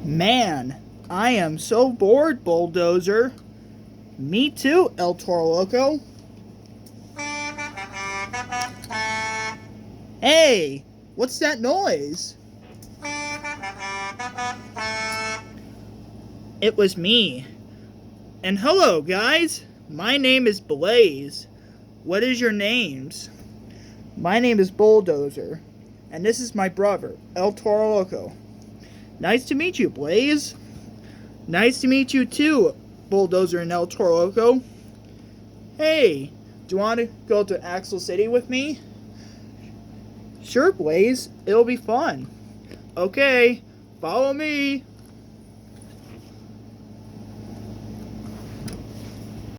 Man, I am so bored, Bulldozer. Me too, El Toro Loco. Hey, what's that noise? It was me. And hello, guys. My name is Blaze. What is your names? My name is Bulldozer. And this is my brother, El Toro Loco. Nice to meet you, Blaze. Nice to meet you too, Bulldozer and El Toro Loco. Hey, do you want to go to Axel City with me? Sure, Blaze. It'll be fun. Okay, follow me.